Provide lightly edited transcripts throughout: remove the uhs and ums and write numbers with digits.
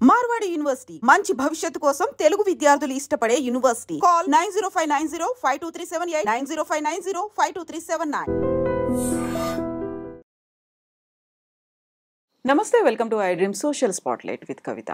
Marwadi university మంచి భవిష్యత్తు కోసం తెలుగు విద్యార్థులు ఇష్టపడే యూనివర్సిటీ. కాల్ 9059052378 9059052379. నమస్తే, welcome to i dream social spotlight with Kavitha.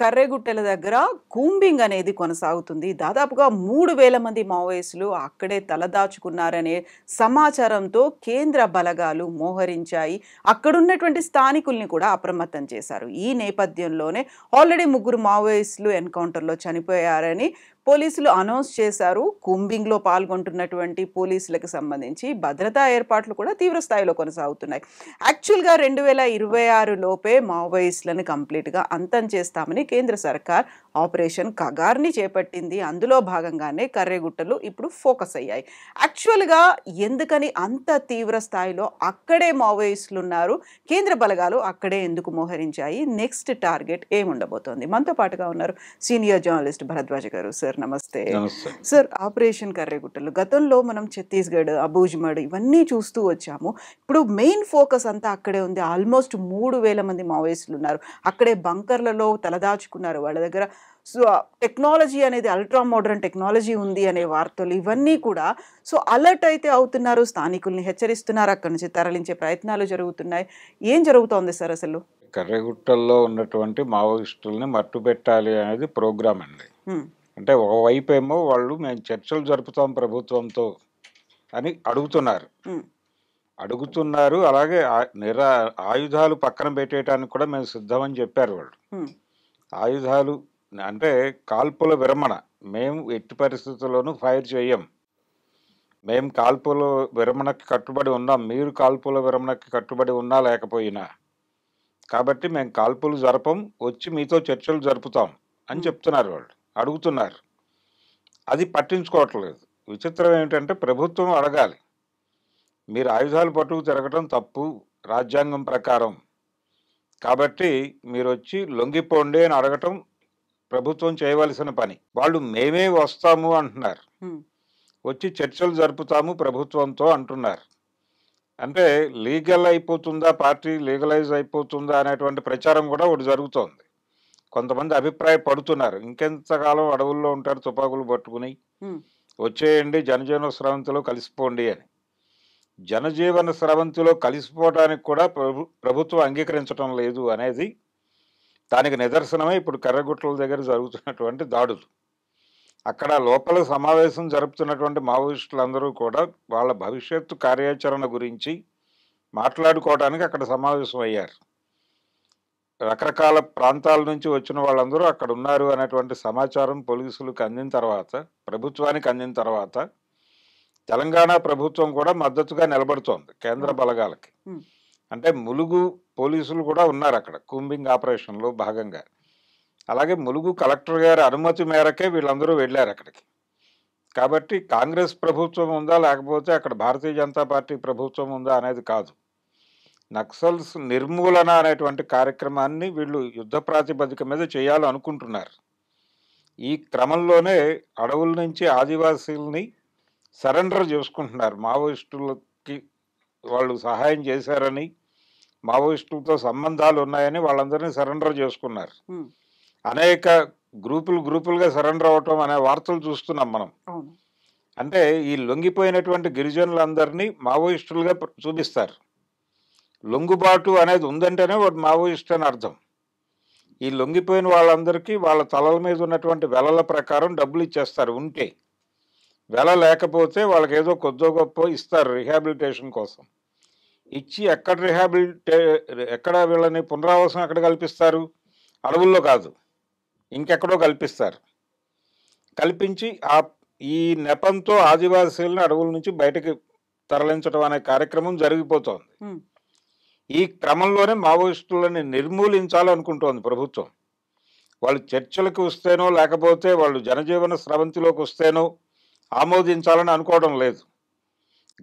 కర్రెగుట్టల దగ్గర కూంబింగ్ అనేది కొనసాగుతుంది. దాదాపుగా 3,000 మంది మావోయిస్టులు అక్కడే తలదాచుకున్నారనే సమాచారంతో కేంద్ర బలగాలు మోహరించాయి. అక్కడున్నటువంటి స్థానికుల్ని కూడా అప్రమత్తం చేశారు. ఈ నేపథ్యంలోనే ఆల్రెడీ 3 మావోయిస్టులు ఎన్కౌంటర్లో చనిపోయారని పోలీసులు అనౌన్స్ చేశారు. కూంబింగ్లో పాల్గొంటున్నటువంటి పోలీసులకు సంబంధించి భద్రతా ఏర్పాట్లు కూడా తీవ్ర స్థాయిలో కొనసాగుతున్నాయి. యాక్చువల్గా 2026 లోపే మావోయిస్టులను కంప్లీట్గా అంతం చేస్తామని కేంద్ర సర్కార్ ఆపరేషన్ కగార్ని చేపట్టింది. అందులో భాగంగానే కర్రెగుట్టలు ఇప్పుడు ఫోకస్ అయ్యాయి. యాక్చువల్గా ఎందుకని అంత తీవ్ర స్థాయిలో అక్కడే మావోయిస్టులు ఉన్నారు, కేంద్ర బలగాలు అక్కడే ఎందుకు మోహరించాయి, నెక్స్ట్ టార్గెట్ ఏముండబోతోంది? మనతో పాటుగా ఉన్నారు సీనియర్ జర్నలిస్ట్ భరద్వాజ్ గారు. సార్ నమస్తే. సార్, ఆపరేషన్ కర్రెగుట్టలు గతంలో మనం ఛత్తీస్గఢ్, అబూజ్మడ్ ఇవన్నీ చూస్తూ వచ్చాము. ఇప్పుడు మెయిన్ ఫోకస్ అంతా అక్కడే ఉంది. ఆల్మోస్ట్ 3,000 మంది మావోయిస్టులు ఉన్నారు. అక్కడే బంకర్లలో తలదాచుకున్నారు. వాళ్ళ దగ్గర టెక్నాలజీ అనేది అల్ట్రా మోడర్న్ టెక్నాలజీ ఉంది అనే వార్తలు ఇవన్నీ కూడా అలర్ట్ అయితే అవుతున్నారు. స్థానికుల్ని హెచ్చరిస్తున్నారు. అక్కడి నుంచి తరలించే ప్రయత్నాలు జరుగుతున్నాయి. ఏం జరుగుతోంది సార్ అసలు? కర్రెగుట్టల్లో ఉన్నటువంటి మావోయిస్టుల్ని మట్టుబెట్టాలి అనేది ప్రోగ్రామ్ అండి. అంటే ఒకవైపు ఏమో వాళ్ళు మేము చర్చలు జరుపుతాం ప్రభుత్వంతో అని అడుగుతున్నారు. అలాగే ఆయుధాలు పక్కన పెట్టేయడానికి కూడా మేము సిద్ధమని చెప్పారు వాళ్ళు. ఆయుధాలు అంటే కాల్పుల విరమణ, మేము ఎట్టి పరిస్థితుల్లోనూ ఫైర్ చేయం, మేము కాల్పుల విరమణకి కట్టుబడి ఉన్నాం, మీరు కాల్పుల విరమణకి కట్టుబడి ఉన్నా లేకపోయినా, కాబట్టి మేము కాల్పులు జరపం, వచ్చి మీతో చర్చలు జరుపుతాం అని చెప్తున్నారు వాళ్ళు, అడుగుతున్నారు. అది పట్టించుకోవట్లేదు. విచిత్రం ఏంటంటే ప్రభుత్వం అడగాలి, మీరు ఆయుధాలు పట్టుకు తిరగటం తప్పు రాజ్యాంగం ప్రకారం, కాబట్టి మీరు వచ్చి లొంగిపోండి అని అడగటం ప్రభుత్వం చేయవలసిన పని. వాళ్ళు మేమే వస్తాము అంటున్నారు, వచ్చి చర్చలు జరుపుతాము ప్రభుత్వంతో అంటున్నారు. అంటే లీగల్ అయిపోతుందా, పార్టీ లీగలైజ్ అయిపోతుందా అనేటువంటి ప్రచారం కూడా ఒకటి జరుగుతోంది. కొంతమంది అభిప్రాయపడుతున్నారు, ఇంకెంతకాలం అడవుల్లో ఉంటారు తుపాకులు పట్టుకుని, వచ్చేయండి జనజీవన స్రవంతిలో కలిసిపోండి అని. జనజీవన స్రవంతిలో కలిసిపోవడానికి కూడా ప్రభుత్వం అంగీకరించడం లేదు అనేది దానికి నిదర్శనమే ఇప్పుడు కర్రెగుట్టల దగ్గర జరుగుతున్నటువంటి దాడులు. అక్కడ లోపల సమావేశం జరుపుతున్నటువంటి మావోయిస్టులందరూ కూడా వాళ్ళ భవిష్యత్తు కార్యాచరణ గురించి మాట్లాడుకోవడానికి అక్కడ సమావేశం అయ్యారు. రకరకాల ప్రాంతాల నుంచి వచ్చిన వాళ్ళందరూ అక్కడ ఉన్నారు అనేటువంటి సమాచారం పోలీసులకు అందిన తర్వాత, ప్రభుత్వానికి అందిన తర్వాత, తెలంగాణ ప్రభుత్వం కూడా మద్దతుగా నిలబడుతోంది కేంద్ర బలగాలకి. అంటే ములుగు పోలీసులు కూడా ఉన్నారు అక్కడ కూంబింగ్ ఆపరేషన్లో భాగంగా. అలాగే ములుగు కలెక్టర్ గారి అనుమతి మేరకే వీళ్ళందరూ వెళ్ళారు అక్కడికి. కాబట్టి కాంగ్రెస్ ప్రభుత్వం ఉందా లేకపోతే అక్కడ భారతీయ జనతా పార్టీ ప్రభుత్వం ఉందా అనేది కాదు, నక్సల్స్ నిర్మూలన అనేటువంటి కార్యక్రమాన్ని వీళ్ళు యుద్ధ ప్రాతిపదిక మీద చేయాలనుకుంటున్నారు. ఈ క్రమంలోనే అడవుల నుంచి ఆదివాసీలని సరెండర్ చేసుకుంటున్నారు. మావోయిస్టులకి వాళ్ళు సహాయం చేశారని, మావోయిస్టులతో సంబంధాలు ఉన్నాయని వాళ్ళందరినీ సరెండర్ చేసుకున్నారు. అనేక గ్రూపులుగా సరెండర్ అవటం అనే వార్తలు చూస్తున్నాం మనం. అంటే ఈ లొంగిపోయినటువంటి గిరిజనులందరినీ మావోయిస్టులుగా చూపిస్తారు. లొంగుబాటు అనేది ఉందంటేనే వాడు మావోయిస్ట్ అని అర్థం. ఈ లొంగిపోయిన వాళ్ళందరికీ వాళ్ళ తలల మీద ఉన్నటువంటి వెలల ప్రకారం డబ్బులు ఇచ్చేస్తారు ఉంటే. వెల లేకపోతే వాళ్ళకి ఏదో కొద్దో గొప్ప ఇస్తారు రిహాబిలిటేషన్ కోసం. ఇచ్చి ఎక్కడ వీళ్ళని పునరావాసం ఎక్కడ కల్పిస్తారు? అడవుల్లో కాదు, ఇంకెక్కడో కల్పిస్తారు. కల్పించి ఈ నెపంతో ఆదివాసీలను అడవుల నుంచి బయటకు తరలించడం అనే కార్యక్రమం జరిగిపోతోంది. ఈ క్రమంలోనే మావోయిస్టులని నిర్మూలించాలనుకుంటోంది ప్రభుత్వం. వాళ్ళు చర్చలకు వస్తేనో లేకపోతే వాళ్ళు జనజీవన స్రవంతిలోకి వస్తేనో ఆమోదించాలని అనుకోవడం లేదు.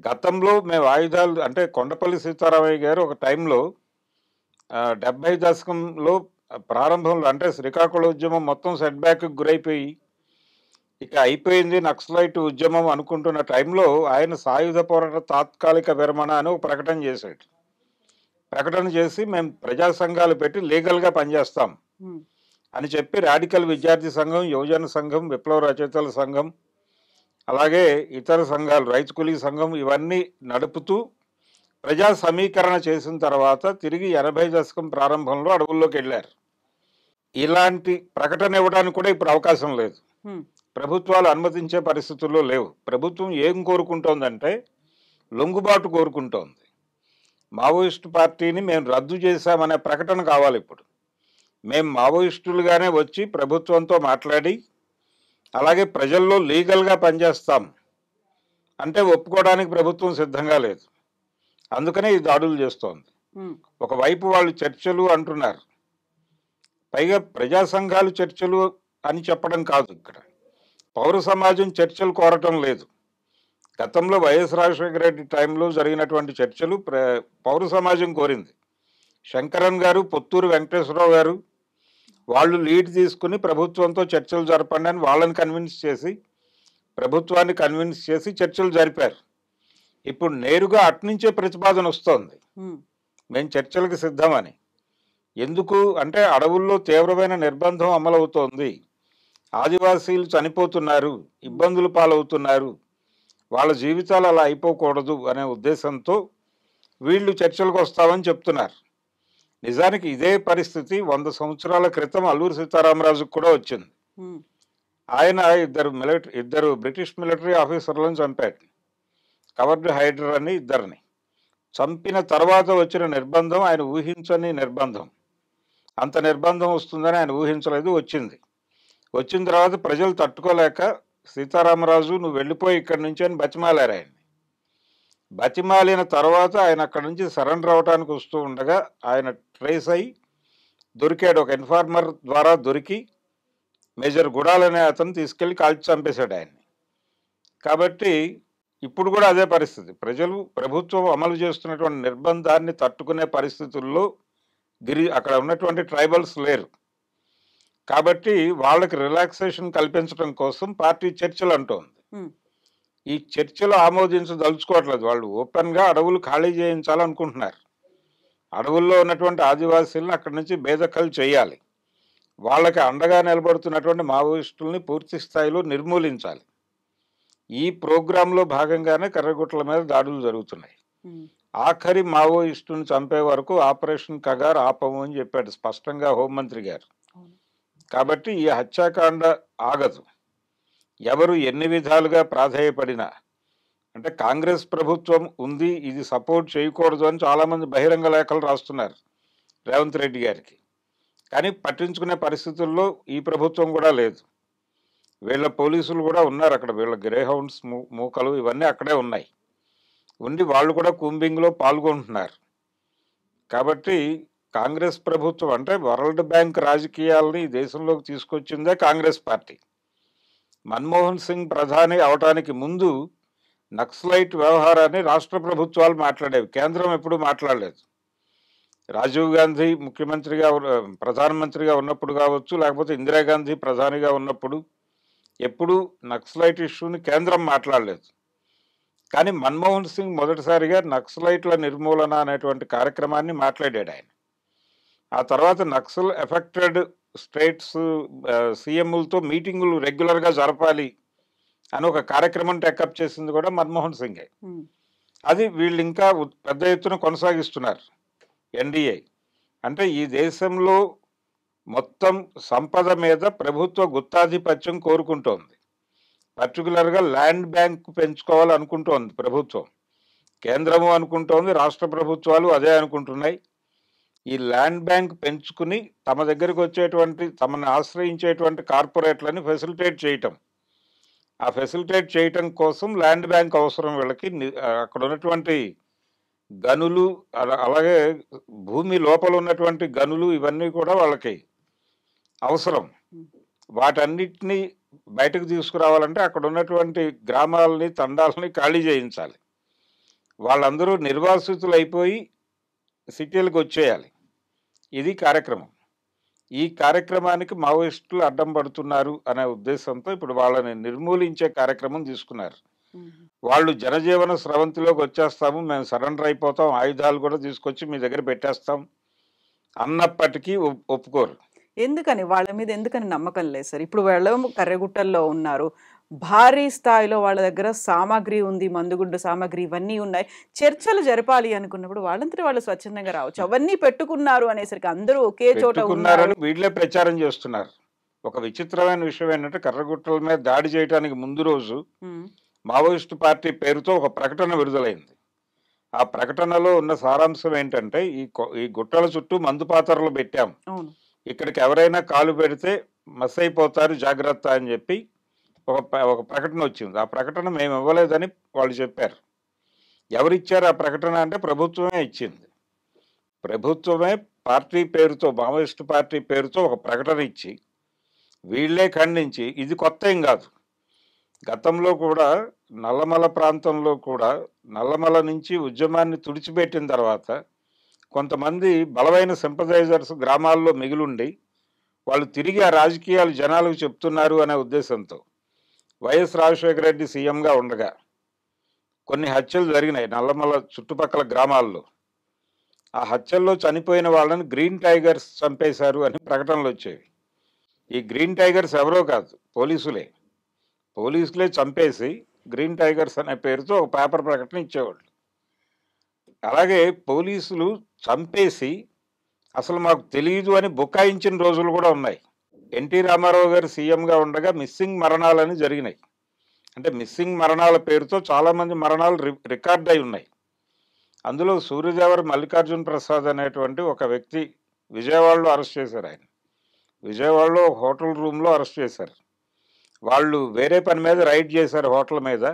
గతంలో మేము ఆయుధాలు అంటే కొండపల్లి సీతారామయ్య గారు ఒక టైంలో 70 దశకంలో ప్రారంభంలో, అంటే శ్రీకాకుళం ఉద్యమం మొత్తం సెట్ బ్యాక్ గురైపోయి ఇక అయిపోయింది నక్సలైట్ ఉద్యమం అనుకుంటున్న టైంలో ఆయన సాయుధ పోరాట తాత్కాలిక విరమణ అని ఒక ప్రకటన చేశాడు. ప్రకటన చేసి మేము ప్రజా సంఘాలు పెట్టి లీగల్గా పనిచేస్తాం ఉమ్, అని చెప్పి రాడికల్ విద్యార్థి సంఘం, యువజన సంఘం, విప్లవ రచయితల సంఘం, అలాగే ఇతర సంఘాలు, రైతు కూలీ సంఘం ఇవన్నీ నడుపుతూ ప్రజా సమీకరణ చేసిన తర్వాత తిరిగి 80 దశకం ప్రారంభంలో అడవుల్లోకి వెళ్ళారు. ఇలాంటి ప్రకటన ఇవ్వడానికి కూడా ఇప్పుడు అవకాశం లేదు. ఉమ్, ప్రభుత్వాలు అనుమతించే పరిస్థితుల్లో లేవు. ప్రభుత్వం ఏం కోరుకుంటోందంటే లొంగుబాటు కోరుకుంటోంది. మావోయిస్టు పార్టీని మేము రద్దు చేశామనే ప్రకటన కావాలి ఇప్పుడు. మేము మావోయిస్టులుగానే వచ్చి ప్రభుత్వంతో మాట్లాడి అలాగే ప్రజల్లో లీగల్గా పనిచేస్తాం అంటే ఒప్పుకోవడానికి ప్రభుత్వం సిద్ధంగా లేదు. అందుకనే ఈ దాడులు చేస్తోంది. ఉమ్, ఒకవైపు వాళ్ళు చర్చలు అంటున్నారు, పైగా ప్రజా సంఘాలు చర్చలు అని చెప్పడం కాదు, ఇక్కడ పౌర సమాజం చర్చలు కోరటం లేదు. గతంలో వైఎస్ రాజశేఖర రెడ్డి టైంలో జరిగినటువంటి చర్చలు పౌర సమాజం కోరింది. శంకరన్ గారు, పొత్తూరు వెంకటేశ్వరరావు గారు వాళ్ళు లీడ్ తీసుకుని ప్రభుత్వంతో చర్చలు జరపండి అని వాళ్ళని కన్విన్స్ చేసి, ప్రభుత్వాన్ని కన్విన్స్ చేసి చర్చలు జరిపారు. ఇప్పుడు నేరుగా అట్నుంచే ప్రతిపాదన వస్తోంది, ఉమ్, మేము చర్చలకు సిద్ధమని. ఎందుకు అంటే అడవుల్లో తీవ్రమైన నిర్బంధం అమలవుతోంది, ఆదివాసీలు చనిపోతున్నారు, ఇబ్బందులు పాలవుతున్నారు, వాళ్ళ జీవితాలు అలా అయిపోకూడదు అనే ఉద్దేశంతో వీళ్ళు చర్చలకు వస్తామని చెప్తున్నారు. నిజానికి ఇదే పరిస్థితి 100 సంవత్సరాల క్రితం అల్లూరి సీతారామరాజుకు కూడా వచ్చింది. ఉమ్, ఆయన ఇద్దరు బ్రిటిష్ మిలిటరీ ఆఫీసర్లను చంపాడు, కవర్డ్ హైడర్ అని ఇద్దరిని. చంపిన తర్వాత వచ్చిన నిర్బంధం ఆయన ఊహించని నిర్బంధం. అంత నిర్బంధం వస్తుందని ఆయన ఊహించలేదు, వచ్చింది. వచ్చిన తర్వాత ప్రజలు తట్టుకోలేక సీతారామరాజు నువ్వు వెళ్ళిపోయి ఇక్కడి నుంచి అని బతిమాలారు ఆయన్ని. బతిమాలిన తర్వాత ఆయన అక్కడి నుంచి సరెండర్ అవడానికి వస్తూ ఉండగా ఆయన ట్రేస్ అయి దొరికాడు. ఒక ఇన్ఫార్మర్ ద్వారా దొరికి మేజర్ గుడాల్ అనే అతను తీసుకెళ్లి కాల్చి చంపేశాడు ఆయన్ని. కాబట్టి ఇప్పుడు కూడా అదే పరిస్థితి. ప్రజలు ప్రభుత్వం అమలు చేస్తున్నటువంటి నిర్బంధాన్ని తట్టుకునే పరిస్థితుల్లో అక్కడ ఉన్నటువంటి ట్రైబల్స్ లేరు. కాబట్టి వాళ్ళకి రిలాక్సేషన్ కల్పించడం కోసం పార్టీ చర్చలు అంటోంది. ఉమ్, ఈ చర్చలు ఆమోదించదలుచుకోవట్లేదు. వాళ్ళు ఓపెన్గా అడవులు ఖాళీ చేయించాలనుకుంటున్నారు. అడవుల్లో ఉన్నటువంటి ఆదివాసీలను అక్కడి నుంచి బేదఖలు చేయాలి. వాళ్ళకి అండగా నిలబడుతున్నటువంటి మావోయిస్టుల్ని పూర్తి స్థాయిలో నిర్మూలించాలి. ఈ ప్రోగ్రాంలో భాగంగానే కర్రగుట్టల మీద దాడులు జరుగుతున్నాయి. ఉమ్, ఆఖరి మావోయిస్టుని చంపే వరకు ఆపరేషన్ కగార్ ఆపము అని చెప్పాడు స్పష్టంగా హోంమంత్రి గారు. అవును. కాబట్టి ఈ హత్యాకాండ ఆగదు. ఎవరు ఎన్ని విధాలుగా ప్రాధేయపడినా, అంటే కాంగ్రెస్ ప్రభుత్వం ఉంది ఇది సపోర్ట్ చేయకూడదు అని చాలామంది బహిరంగ లేఖలు రాస్తున్నారు రేవంత్ రెడ్డి గారికి. కానీ పట్టించుకునే పరిస్థితుల్లో ఈ ప్రభుత్వం కూడా లేదు. వీళ్ళ పోలీసులు కూడా ఉన్నారు అక్కడ, వీళ్ళ గ్రే హౌండ్స్ మూకలు ఇవన్నీ అక్కడే ఉన్నాయి, ఉండి వాళ్ళు కూడా కూంబింగ్లో పాల్గొంటున్నారు. కాబట్టి కాంగ్రెస్ ప్రభుత్వం అంటే వరల్డ్ బ్యాంక్ రాజకీయాలని ఈ దేశంలోకి తీసుకొచ్చిందే కాంగ్రెస్ పార్టీ. మన్మోహన్ సింగ్ ప్రధాని అవటానికి ముందు నక్సలైట్ వ్యవహారాన్ని రాష్ట్ర ప్రభుత్వాలు మాట్లాడేవి, కేంద్రం ఎప్పుడూ మాట్లాడలేదు. రాజీవ్ గాంధీ ప్రధానమంత్రిగా ఉన్నప్పుడు కావచ్చు, లేకపోతే ఇందిరాగాంధీ ప్రధానిగా ఉన్నప్పుడు ఎప్పుడూ నక్సలైట్ ఇష్యూని కేంద్రం మాట్లాడలేదు. కానీ మన్మోహన్ సింగ్ మొదటిసారిగా నక్సలైట్ల నిర్మూలన అనేటువంటి కార్యక్రమాన్ని మాట్లాడాడు ఆయన. ఆ తర్వాత నక్సల్ ఎఫెక్టెడ్ స్టేట్స్ సీఎంలతో మీటింగులు రెగ్యులర్గా జరపాలి అని ఒక కార్యక్రమం టేకప్ చేసింది కూడా మన్మోహన్ సింగే. ఉమ్, అది వీళ్ళు ఇంకా పెద్ద ఎత్తున కొనసాగిస్తున్నారు. ఎన్డీఏ అంటే ఈ దేశంలో మొత్తం సంపద మీద ప్రభుత్వ గుత్తాధిపత్యం కోరుకుంటోంది. పర్టికులర్గా ల్యాండ్ బ్యాంక్ పెంచుకోవాలనుకుంటోంది ప్రభుత్వం. కేంద్రము అనుకుంటోంది, రాష్ట్ర ప్రభుత్వాలు అదే అనుకుంటున్నాయి. ఈ ల్యాండ్ బ్యాంక్ పెంచుకుని తమ దగ్గరికి వచ్చేటువంటి, తమను ఆశ్రయించేటువంటి కార్పొరేట్లని ఫెసిలిటేట్ చేయటం. ఆ ఫెసిలిటేట్ చేయటం కోసం ల్యాండ్ బ్యాంక్ అవసరం వీళ్ళకి. అక్కడ ఉన్నటువంటి గనులు, అలాగే భూమి లోపల ఉన్నటువంటి గనులు ఇవన్నీ కూడా వాళ్ళకి అవసరం. వాటన్నిటినీ బయటకు తీసుకురావాలంటే అక్కడ ఉన్నటువంటి గ్రామాలని, తండాలని ఖాళీ చేయించాలి. వాళ్ళందరూ నిర్వాసితులు అయిపోయి సిటీలకు వచ్చేయాలి. ఇది కార్యక్రమం. ఈ కార్యక్రమానికి మావోయిస్టులు అడ్డం పడుతున్నారు అనే ఉద్దేశంతో ఇప్పుడు వాళ్ళని నిర్మూలించే కార్యక్రమం తీసుకున్నారు. ఉమ్, వాళ్ళు జనజీవన స్రవంతిలోకి వచ్చేస్తాము, మేము సరెండర్ అయిపోతాం, ఆయుధాలు కూడా తీసుకొచ్చి మీ దగ్గర పెట్టేస్తాం అన్నప్పటికీ ఒప్పుకోరు. ఎందుకని వాళ్ళ మీద ఎందుకని నమ్మకం లేదు సార్? ఇప్పుడు వాళ్ళు కర్రెగుట్టల్లో ఉన్నారు. భారీ స్థాయిలో వాళ్ళ దగ్గర సామాగ్రి ఉంది. మందుగుండు సామాగ్రి ఇవన్నీ ఉన్నాయి. చర్చలు జరపాలి అనుకున్నప్పుడు వాళ్ళంతట వాళ్ళు స్వచ్ఛందంగా రావచ్చు. అవన్నీ పెట్టుకున్నారు అనేసరికి అందరూ ఒకే చోట ఉన్నారు. పెట్టుకున్నారని వీళ్ళే ప్రచారం చేస్తున్నారు. ఒక విచిత్రమైన విషయం ఏంటంటే కర్రగుట్టల మీద దాడి చేయడానికి ముందు రోజు హ్మ్. మావోయిస్టు పార్టీ పేరుతో ఒక ప్రకటన విడుదలైంది. ఆ ప్రకటనలో ఉన్న సారాంశం ఏంటంటే ఈ గుట్టల చుట్టూ మందు పాత్రలు పెట్టాం, అవును. ఇక్కడికి ఎవరైనా కాలు పెడితే మస్ అయిపోతారు జాగ్రత్త అని చెప్పి ఒక ప్రకటన వచ్చింది. ఆ ప్రకటన మేము ఇవ్వలేదని వాళ్ళు చెప్పారు. ఎవరిచ్చారు ఆ ప్రకటన అంటే ప్రభుత్వమే ఇచ్చింది. ప్రభుత్వమే పార్టీ పేరుతో, మావోయిస్టు పార్టీ పేరుతో ఒక ప్రకటన ఇచ్చి వీళ్ళే ఖండించి, ఇది కొత్త ఏం కాదు, గతంలో కూడా నల్లమల ప్రాంతంలో కూడా నల్లమల నుంచి ఉద్యమాన్ని తుడిచిపెట్టిన తర్వాత కొంతమంది బలమైన సింపథైజర్స్ గ్రామాల్లో మిగిలుండి వాళ్ళు తిరిగి ఆ రాజకీయాలు జనాలకు చెప్తున్నారు అనే ఉద్దేశంతో వైఎస్ రాజశేఖర రెడ్డి సీఎంగా ఉండగా కొన్ని హత్యలు జరిగినాయి నల్లమల చుట్టుపక్కల గ్రామాల్లో. ఆ హత్యల్లో చనిపోయిన వాళ్ళని గ్రీన్ టైగర్స్ చంపేశారు అని ప్రకటనలు వచ్చేవి. ఈ గ్రీన్ టైగర్స్ ఎవరో కాదు, పోలీసులే చంపేసి గ్రీన్ టైగర్స్ అనే పేరుతో ఒక పేపర్ ప్రకటన ఇచ్చేవాళ్ళు. అలాగే పోలీసులు చంపేసి అసలు మాకు తెలియదు అని బుకాయించిన రోజులు కూడా ఉన్నాయి. ఎన్టీ రామారావు గారు సీఎంగా ఉండగా మిస్సింగ్ మరణాలని జరిగినాయి. అంటే మిస్సింగ్ మరణాల పేరుతో చాలామంది మరణాలు రికార్డ్ అయి ఉన్నాయి. అందులో సూర్యదేవర మల్లికార్జున ప్రసాద్ అనేటువంటి ఒక వ్యక్తి విజయవాడలో అరెస్ట్ చేశారు. ఆయన విజయవాడలో ఒక హోటల్ రూమ్లో అరెస్ట్ చేశారు. వాళ్ళు వేరే పని మీద రైడ్ చేశారు హోటల్ మీద.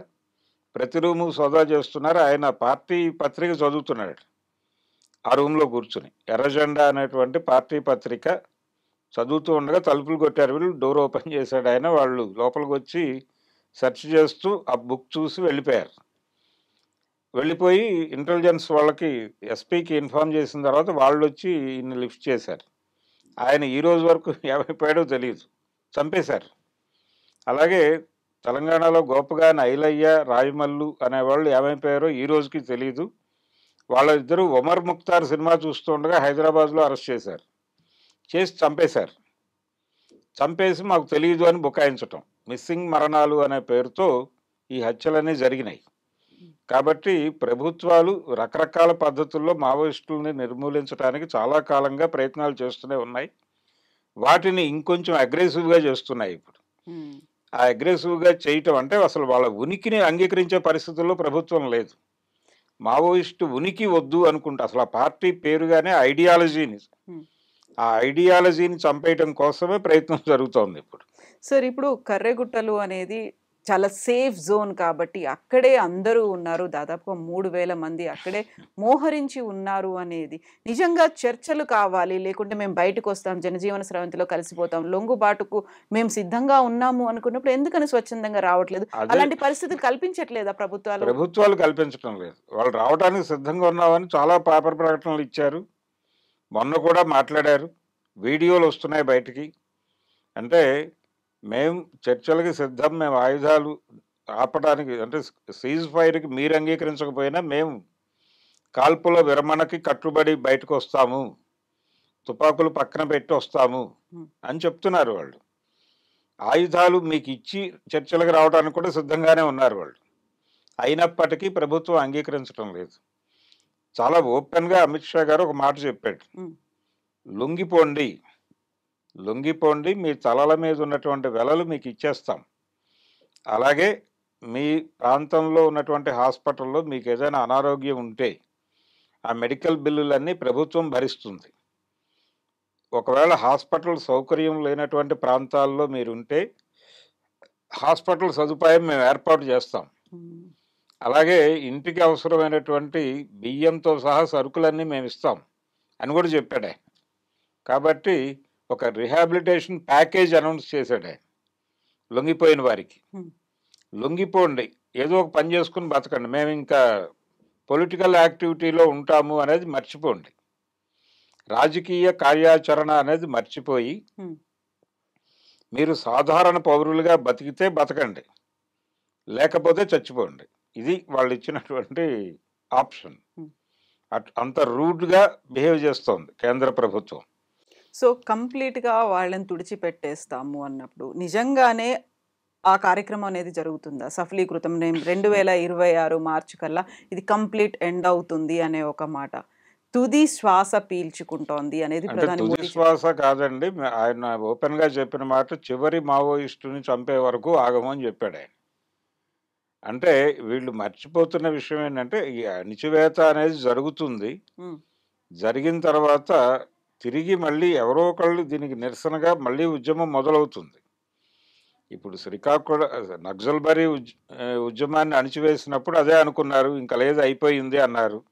ప్రతి రూము సోదా చేస్తున్నారు. ఆయన పార్టీ పత్రిక చదువుతున్నాడు ఆ రూమ్లో కూర్చుని. ఎర్రజెండా అనేటువంటి పార్టీ పత్రిక చదువుతూ ఉండగా తలుపులు కొట్టారు వీళ్ళు. డోర్ ఓపెన్ చేశాడు ఆయన. వాళ్ళు లోపలికి వచ్చి సెర్చ్ చేస్తూ ఆ బుక్ చూసి వెళ్ళిపోయారు. వెళ్ళిపోయి ఇంటెలిజెన్స్ వాళ్ళకి, ఎస్పీకి ఇన్ఫార్మ్ చేసిన తర్వాత వాళ్ళు వచ్చి ఈయన్ని లిఫ్ట్ చేశారు. ఆయన ఈ రోజు వరకు ఏమైపోయాడో తెలియదు, చంపేశారు. అలాగే తెలంగాణలో గోపగాని ఐలయ్య, రాయమల్లు అనేవాళ్ళు ఏమైపోయారో ఈ రోజుకి తెలియదు. వాళ్ళిద్దరూ ఒమర్ ముఖ్తార్ సినిమా చూస్తూ ఉండగా హైదరాబాద్లో అరెస్ట్ చేశారు. చేసి చంపేశారు. చంపేసి మాకు తెలియదు అని బుకాయించటం, మిస్సింగ్ మరణాలు అనే పేరుతో ఈ హత్యలన్నీ జరిగినాయి. కాబట్టి ప్రభుత్వాలు రకరకాల పద్ధతుల్లో మావోయిస్టులని నిర్మూలించడానికి చాలా కాలంగా ప్రయత్నాలు చేస్తూనే ఉన్నాయి. వాటిని ఇంకొంచెం అగ్రెసివ్గా చేస్తున్నాయి ఇప్పుడు. హ్మ్. ఆ అగ్రెసివ్గా చేయటం అంటే అసలు వాళ్ళ ఉనికిని అంగీకరించే పరిస్థితుల్లో ప్రభుత్వం లేదు. మావోయిస్టు ఉనికి వద్దు అనుకుంటే అసలు ఆ పార్టీ పేరుగానే ఐడియాలజీని, హ్మ్. ఆ ఐడియాలజీని చంపేయటం కోసమే ప్రయత్నం జరుగుతోంది ఇప్పుడు. సార్ ఇప్పుడు కర్రెగుట్టలు అనేది చాలా సేఫ్ జోన్ కాబట్టి అక్కడే అందరూ ఉన్నారు. దాదాపుగా 3000 మంది అక్కడే మోహరించి ఉన్నారు అనేది. నిజంగా చర్చలు కావాలి, లేకుంటే మేము బయటకొస్తాం, జనజీవన స్రవంతిలో కలిసిపోతాం, లొంగుబాటుకు మేము సిద్ధంగా ఉన్నాము అనుకున్నప్పుడు ఎందుకని స్వచ్ఛందంగా రావట్లేదు? అదే అలాంటి పరిస్థితులు కల్పించట్లేదా ప్రభుత్వాలు? ప్రభుత్వాలు కల్పించడం లేదు. వాళ్ళు రావడానికి సిద్ధంగా ఉన్నామని చాలా పేపర్ ప్రకటనలు ఇచ్చారు. మొన్న కూడా మాట్లాడారు. వీడియోలు వస్తున్నాయి బయటికి. అంటే మేము చర్చలకి సిద్ధం, మేము ఆయుధాలు ఆపడానికి, అంటే సీజ్ ఫైర్కి మీరు అంగీకరించకపోయినా మేము కాల్పుల విరమణకి కట్టుబడి బయటకు వస్తాము, తుపాకులు పక్కన పెట్టి వస్తాము హ్మ్. అని చెప్తున్నారు వాళ్ళు. ఆయుధాలు మీకు ఇచ్చి చర్చలకు రావడానికి కూడా సిద్ధంగానే ఉన్నారు వాళ్ళు. అయినప్పటికీ ప్రభుత్వం అంగీకరించడం లేదు. చాలా ఓపెన్గా అమిత్ షా గారు ఒక మాట చెప్పాడు, హ్మ్. లొంగిపోండి, లొంగిపోండి, మీ తలల మీద ఉన్నటువంటి వెలలు మీకు ఇచ్చేస్తాం. అలాగే మీ ప్రాంతంలో ఉన్నటువంటి హాస్పిటల్లో మీకు ఏదైనా అనారోగ్యం ఉంటే ఆ మెడికల్ బిల్లులన్నీ ప్రభుత్వం భరిస్తుంది. ఒకవేళ హాస్పిటల్ సౌకర్యం లేనటువంటి ప్రాంతాల్లో మీరుంటే హాస్పిటల్ సదుపాయం మేము ఏర్పాటు చేస్తాం. హ్మ్. అలాగే ఇంటికి అవసరమైనటువంటి బియ్యంతో సహా సరుకులన్నీ మేము ఇస్తాం అని కూడా చెప్పాడు ఆయన. కాబట్టి ఒక రిహాబిలిటేషన్ ప్యాకేజ్ అనౌన్స్ చేశాడు ఆయన లొంగిపోయిన వారికి. హ్మ్. లొంగిపోండి, ఏదో ఒక పని చేసుకుని బతకండి, మేము ఇంకా పొలిటికల్ యాక్టివిటీలో ఉంటాము అనేది మర్చిపోండి, రాజకీయ కార్యాచరణ అనేది మర్చిపోయి హ్మ్. మీరు సాధారణ పౌరులుగా బతికితే బతకండి, లేకపోతే చచ్చిపోండి. ఇది వాళ్ళు ఇచ్చినటువంటి ఆప్షన్. హ్మ్. అంత రూడ్గా బిహేవ్ చేస్తోంది కేంద్ర ప్రభుత్వం. సో కంప్లీట్‌గా వాళ్ళని తుడిచిపెట్టేస్తాము అన్నప్పుడు నిజంగానే ఆ కార్యక్రమం అనేది జరుగుతుందా? సఫలీకృతం 2026 మార్చి కల్లా ఇది కంప్లీట్ ఎండ్ అవుతుంది అనే ఒక మాట. తుది శ్వాస పీల్చుకుంటోంది అనేది అంటే ప్రధాని తుది మోదీ శ్వాస కాదండి. ఆయన ఓపెన్‌గా చెప్పిన మాట చివరి మావోయిస్టుని చంపే వరకు ఆగము అని చెప్పాడాయన. అంటే వీళ్ళు మర్చిపోతున్న విషయం ఏంటంటే, ఈ అణిచివేత అనేది జరుగుతుంది. హ్మ్. జరిగిన తర్వాత తిరిగి మళ్ళీ ఎవరో ఒకళ్ళు దీనికి నిరసనగా మళ్ళీ ఉద్యమం మొదలవుతుంది. ఇప్పుడు నక్సల్బరీ ఉద్యమాన్ని అణిచివేసినప్పుడు అదే అనుకున్నారు. ఇంక లేదు అయిపోయింది అన్నారు.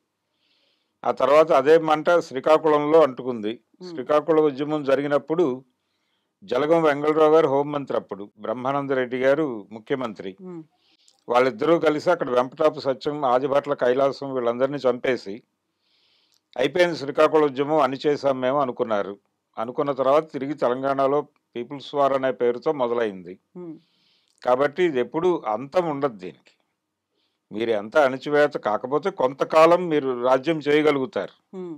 ఆ తర్వాత అదే మంట శ్రీకాకుళంలో అంటుకుంది. హ్మ్. శ్రీకాకుళం ఉద్యమం జరిగినప్పుడు జలగం వెంగళరావు గారు హోంమంత్రి అప్పుడు. బ్రహ్మానంద రెడ్డి గారు ముఖ్యమంత్రి. హ్మ్. వాళ్ళిద్దరూ కలిసి అక్కడ వెంపటాపు సత్యం, ఆదిభట్ల కైలాసం వీళ్ళందరినీ చంపేసి అయిపోయింది శ్రీకాకుళం ఉద్యమం అణిచేసాం మేము అనుకున్నారు. అనుకున్న తర్వాత తిరిగి తెలంగాణలో పీపుల్స్ వార్ అనే పేరుతో మొదలైంది. హ్మ్. కాబట్టి ఇది ఎప్పుడు అంతం ఉండదు దీనికి. మీరు ఎంత అణిచివేత కాకపోతే కొంతకాలం మీరు రాజ్యం చేయగలుగుతారు. హ్మ్.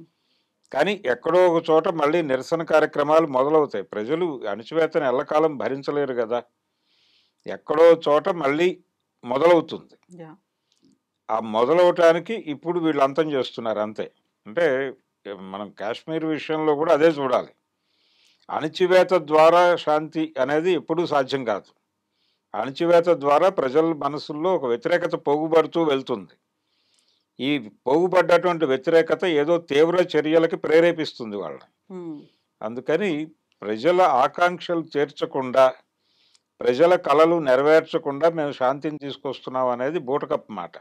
కానీ ఎక్కడో ఒక చోట మళ్ళీ నిరసన కార్యక్రమాలు మొదలవుతాయి. ప్రజలు అణిచివేతను ఎల్లకాలం భరించలేరు గదా! ఎక్కడో చోట మళ్ళీ మొదలవుతుంది. యాహ్! ఆ మొదలవటానికి ఇప్పుడు వీళ్ళు అంతం చేస్తున్నారు అంతే. అంటే మనం కాశ్మీర్ విషయంలో కూడా అదే చూడాలి. అణిచివేత ద్వారా శాంతి అనేది ఎప్పుడూ సాధ్యం కాదు. అణిచివేత ద్వారా ప్రజల మనసుల్లో ఒక వ్యతిరేకత పోగుబడుతూ వెళ్తుంది. ఈ పోగుబడ్డటువంటి వ్యతిరేకత ఏదో తీవ్ర చర్యలకి ప్రేరేపిస్తుంది వాళ్ళని. హ్మ్. అందుకని ప్రజల ఆకాంక్షలు తీర్చకుండా, ప్రజల కలలు నెరవేర్చకుండా మేము శాంతిని తీసుకొస్తున్నాం అనేది బూటకపు మాట.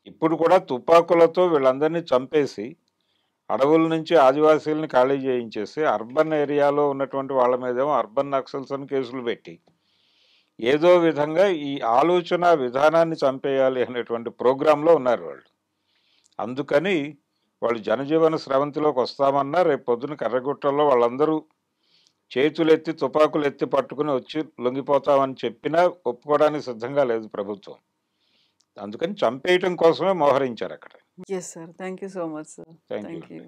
ఇప్పుడు కూడా తుపాకులతో వీళ్ళందరినీ చంపేసి, అడవుల నుంచి ఆదివాసీలని ఖాళీ చేయించేసి, అర్బన్ ఏరియాలో ఉన్నటువంటి వాళ్ళ మీదేమో అర్బన్ నక్సల్స్ అని కేసులు పెట్టి, ఏదో విధంగా ఈ ఆలోచన విధానాన్ని చంపేయాలి అనేటువంటి ప్రోగ్రాంలో ఉన్నారు వాళ్ళు. అందుకని వాళ్ళు జనజీవన స్రవంతిలోకి వస్తామన్నా రేపు పొద్దున కర్రగుట్టల్లో వాళ్ళందరూ చేతులెత్తి తుపాకులెత్తి పట్టుకుని వచ్చి లొంగిపోతామని చెప్పినా ఒప్పుకోవడానికి సిద్ధంగా లేదు ప్రభుత్వం. అందుకని చంపేయటం కోసమే మోహరించారు అక్కడ. Yes sir. Thank you so much sir. Thank you thank అండి. యూ.